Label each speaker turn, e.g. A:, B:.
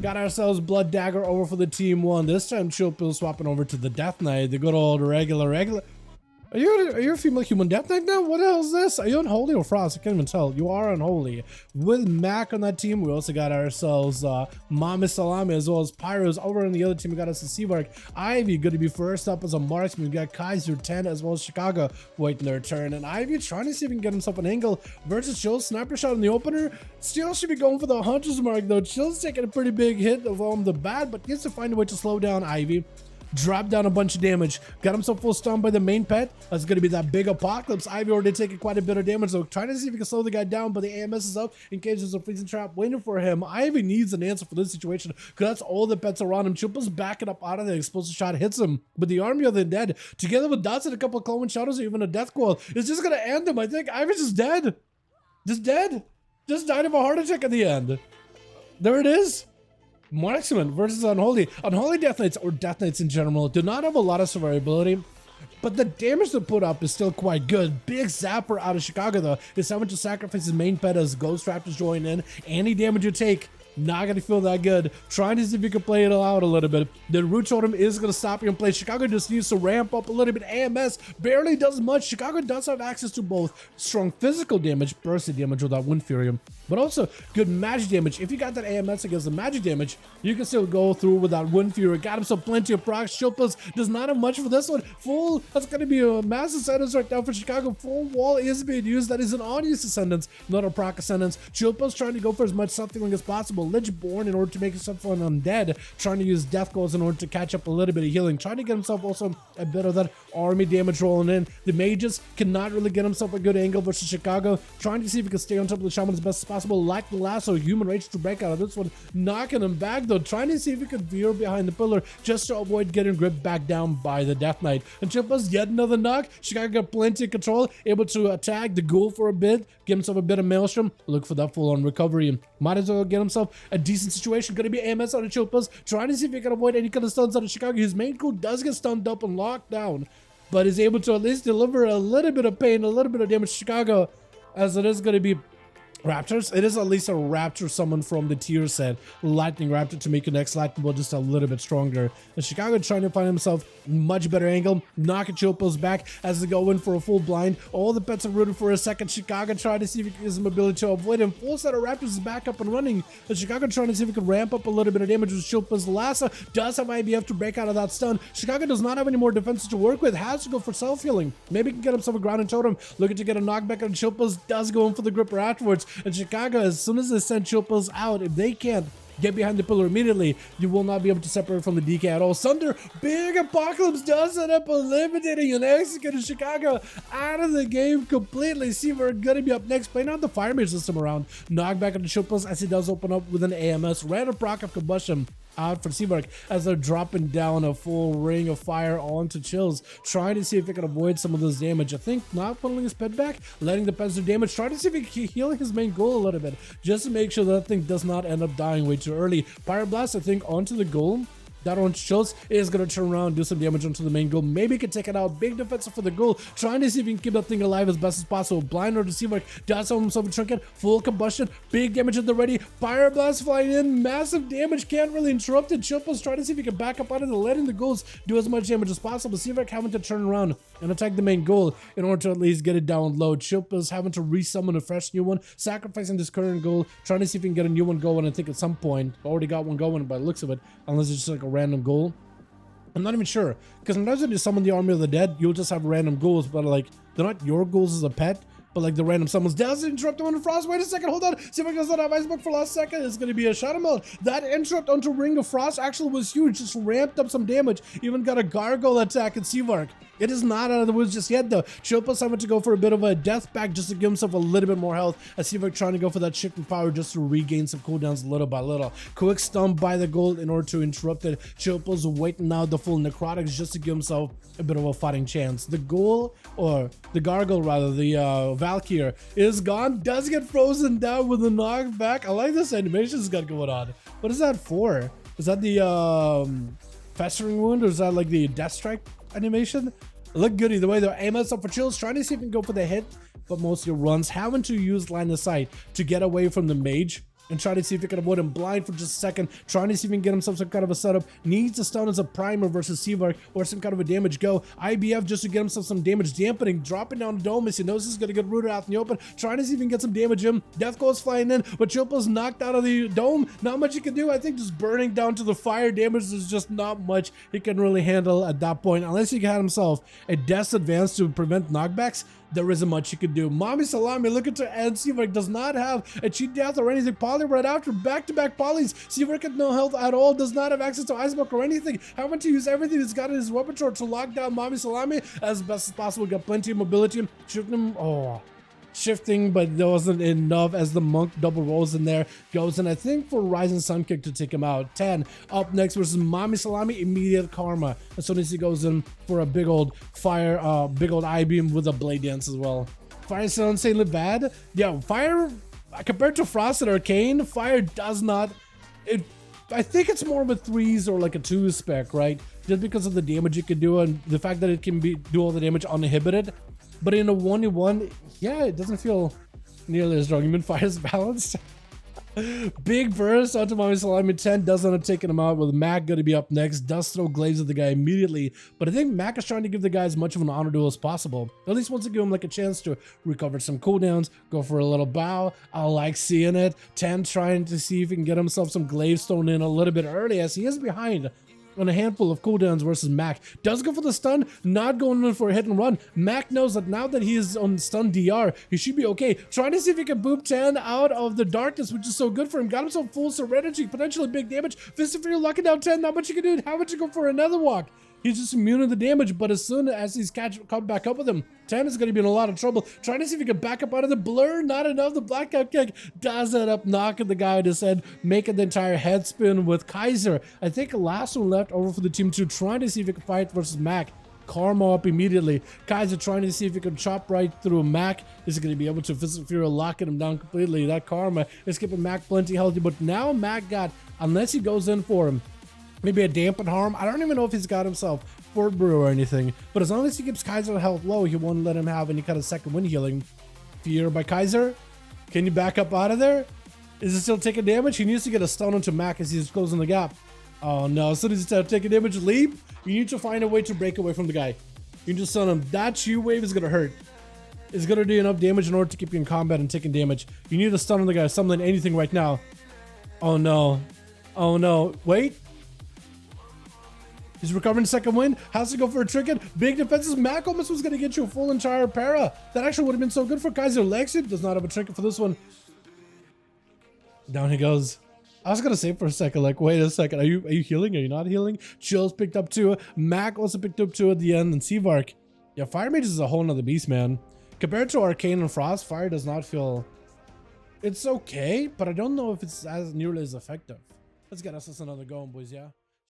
A: Got ourselves Blood Dagger over for the team 1. This time Chopil swapping over to the Death Knight, the good old regular. Are you a female human Death Knight now? What the hell is this? Are you Unholy or Frost? I can't even tell. You are Unholy. With Mac on that team, we also got ourselves Mama Salami as well as Pyros. Over on the other team, we got us a Seavark. Ivy going to be first up as a marksman. We got Kaiser 10 as well as Chicago waiting their turn. And Ivy trying to see if he can get himself an angle versus Chill. Sniper shot in the opener. Still should be going for the Hunter's Mark though. Chill's taking a pretty big hit of the bat, but needs to find a way to slow down Ivy. Drop down a bunch of damage. Got himself full stun by the main pet. That's going to be that big apocalypse. Ivy already taking quite a bit of damage. So trying to see if he can slow the guy down, but the AMS is up in case there's a freezing trap waiting for him. Ivy needs an answer for this situation because that's all the pets around him. Chupa's backing up out of there. Explosive shot hits him. But the army of the dead, together with dots and a couple of clone shadows or even a death coil, is just going to end him. I think Ivy's just dead. Just dead. Just died of a heart attack at the end. There it is. Marksman versus Unholy. Unholy Death Knights, or Death Knights in general, do not have a lot of survivability, but the damage they put up is still quite good. Big zapper out of Chicago though is having to sacrifice his main pet as Ghost Raptors join in. Any damage you take, not gonna feel that good. Trying to see if you can play it out a little bit. The root totem is gonna stop you in play. Chicago just needs to ramp up a little bit. AMS barely does much. Chicago does have access to both strong physical damage, bursty damage with that Wind Fury, but also good magic damage. If you got that AMS against the magic damage, you can still go through with that Wind Fury. Got himself plenty of procs. Shilpas does not have much for this one. Full, that's gonna be a massive sentence right now for Chicago. Full wall is being used. That is an audience ascendance, not a proc ascendance. Shilpas trying to go for as much something as possible. Lichborn in order to make himself an undead, trying to use death goals in order to catch up a little bit of healing, trying to get himself also a bit of that army damage rolling in. The mages cannot really get himself a good angle versus Chicago, trying to see if he can stay on top of the shaman as best as possible. Like the lasso, human rage to break out of this one, knocking him back though, trying to see if he could veer behind the pillar just to avoid getting gripped back down by the Death Knight. And Chimpa's yet another knock. Chicago got plenty of control, able to attack the ghoul for a bit, get himself a bit of maelstrom, look for that full on recovery. Might as well get himself a decent situation. Gonna be AMS on the Chilpas, trying to see if he can avoid any kind of stuns out of Chicago. His main ghoul does get stunned up and locked down, but is able to at least deliver a little bit of pain, a little bit of damage to Chicago, as it is going to be Raptors. It is at least a Raptor summon from the tier set, Lightning Raptor, to make your next Lightning Bolt just a little bit stronger. And Chicago trying to find himself much better angle, knocking Chopos back as they go in for a full blind. All the pets are rooting for a second. Chicago trying to see if he can use some ability to avoid him. Full set of Raptors is back up and running. And Chicago trying to see if he can ramp up a little bit of damage with Chopos. Lassa does have IBF to break out of that stun. Chicago does not have any more defenses to work with, has to go for self-healing. Maybe he can get himself a grounded totem, looking to get a knockback on Chopos, does go in for the gripper afterwards. And Chicago, as soon as they send Chopos out, if they can't get behind the pillar immediately, you will not be able to separate from the DK at all. Sunder, big apocalypse does end up eliminating and executing Chicago out of the game completely. See, we're gonna be up next, playing out the fire mage system around. Knockback on the Chopos as he does open up with an AMS. Random proc of combustion out for Seavark as they're dropping down a full ring of fire onto Chills, trying to see if he can avoid some of this damage. I think not pulling his pet back, letting the pets do damage, trying to see if he can heal his main goal a little bit, just to make sure that thing does not end up dying way too early. Pyroblast, I think, onto the goal. That on Chills is going to turn around, do some damage onto the main goal. Maybe he can take it out. Big defensive for the goal. Trying to see if he can keep that thing alive as best as possible. Blind or Deceiver does have himself a trinket. Full combustion. Big damage at the ready. Pyroblast flying in. Massive damage. Can't really interrupt it. Chilpa's trying to see if he can back up out of the letting the goals do as much damage as possible. Deceiver having to turn around and attack the main goal in order to at least get it down low. Chilpa's having to resummon a fresh new one. Sacrificing this current goal. Trying to see if he can get a new one going. I think at some point. Already got one going by the looks of it. Unless it's just like a random goal. I'm not even sure, because sometimes when you summon the army of the dead, you'll just have random ghouls, but like they're not your ghouls as a pet, but like the random summons. Does interrupt on the Frost. Wait a second, hold on. See if I can not have Icebook for last second. It's going to be a Shadow Melt. That interrupt onto Ring of Frost actually was huge. Just ramped up some damage. Even got a Gargoyle attack in Seavark. It is not out of the woods just yet though. Chilpa's having to go for a bit of a death pack just to give himself a little bit more health. As Seavark trying to go for that chicken power just to regain some cooldowns little by little. Quick stun by the gold in order to interrupt it. Chilpa's waiting out the full necrotics just to give himself a bit of a fighting chance. The ghoul, or the gargoyle rather, the Valkyr is gone. Does get frozen down with a knockback. I like this animation it's got going on. What is that for? Is that the festering wound, or is that like the death strike animation? Look good either way. They're aiming up for Chills, trying to see if he can go for the hit, but mostly runs, having to use line of sight to get away from the mage and try to see if he can avoid him blind for just a second, trying to see if he can get himself some kind of a setup. Needs to stun as a primer versus Seavark or some kind of a damage go. IBF just to get himself some damage dampening, dropping down the dome as he knows he's gonna get rooted out in the open, trying to see if he can get some damage in. Death goes flying in, but Chopo's knocked out of the dome. Not much he can do. I think just burning down to the fire damage is just not much he can really handle at that point, unless he had himself a death advance to prevent knockbacks. There isn't much you could do. Mommy Salami looking to end. Seavark does not have a cheat death or anything. Poly right after, back-to-back polys. Seavark had no health at all, does not have access to Ice Block or anything. Having to use everything he's got in his repertoire to lock down Mommy Salami as best as possible. Got plenty of mobility. Shifting, but there wasn't enough as the monk double rolls in there. Goes in, I think, for Rising Sun Kick to take him out. 10 up next versus Mommy Salami, immediate karma. As soon as he goes in for a big old fire, big old I-beam with a blade dance as well. Fire is so insanely bad. Yeah, fire, compared to Frost and Arcane, fire does not, I think it's more of a 3s or like a 2 spec, right? Just because of the damage it can do and the fact that it can do all the damage uninhibited. But in a 1v1, yeah, it doesn't feel nearly as strong. Even fire's balanced. Big burst onto Mommy Salami. 10 does end up taking him out, with Mac going to be up next. Does throw Glaives at the guy immediately, but I think Mac is trying to give the guy as much of an honor duel as possible. At least wants to give him like a chance to recover some cooldowns, go for a little bow. I like seeing it. 10 trying to see if he can get himself some Glaives thrown in a little bit early, as he is behind on a handful of cooldowns versus Mac. Does go for the stun, not going in for a hit and run. Mac knows that now that he is on stun DR, he should be okay. Trying to see if he can boop 10 out of the darkness, which is so good for him. Got himself full Serenity, potentially big damage. Fist of Fury locking down 10, not much you can do. How much you go for another walk? He's just immune to the damage, but as soon as he's come back up with him, 10 is going to be in a lot of trouble. Trying to see if he can back up out of the blur, not enough. The blackout kick does end up knocking the guy on his head, making the entire head spin with Kaiser. I think the last one left over for the team 2, trying to see if he can fight versus Mac. Karma up immediately. Kaiser trying to see if he can chop right through Mac. Is he going to be able to Fist of Fury locking him down completely? That Karma is keeping Mac plenty healthy, but now Mac got, unless he goes in for him, maybe a dampen harm. I don't even know if he's got himself Fort Brew or anything, but as long as he keeps Kaiser's health low, he won't let him have any kind of second wind healing. Fear by Kaiser. Can you back up out of there? Is he still taking damage? He needs to get a stun onto Mac as he's closing the gap. Oh no, as soon as he's taking damage, leap. You need to find a way to break away from the guy. You can just stun him. That Q wave is gonna hurt. It's gonna do enough damage in order to keep you in combat and taking damage. You need to stun on the guy, summon anything right now. Oh no. Oh no. Wait. He's recovering second wind. Has to go for a trinket. Big defenses. Mac almost was going to get you a full entire para. That actually would have been so good for Kaiser. Lexi does not have a trinket for this one. Down he goes. I was going to say for a second, like, wait a second. Are you healing? Are you not healing? Chills picked up 2. Mac also picked up 2 at the end. And Seavark. Yeah, Fire Mage is a whole nother beast, man. Compared to Arcane and Frost, Fire does not feel... It's okay, but I don't know if it's as nearly as effective. Let's get us another going, boys, yeah?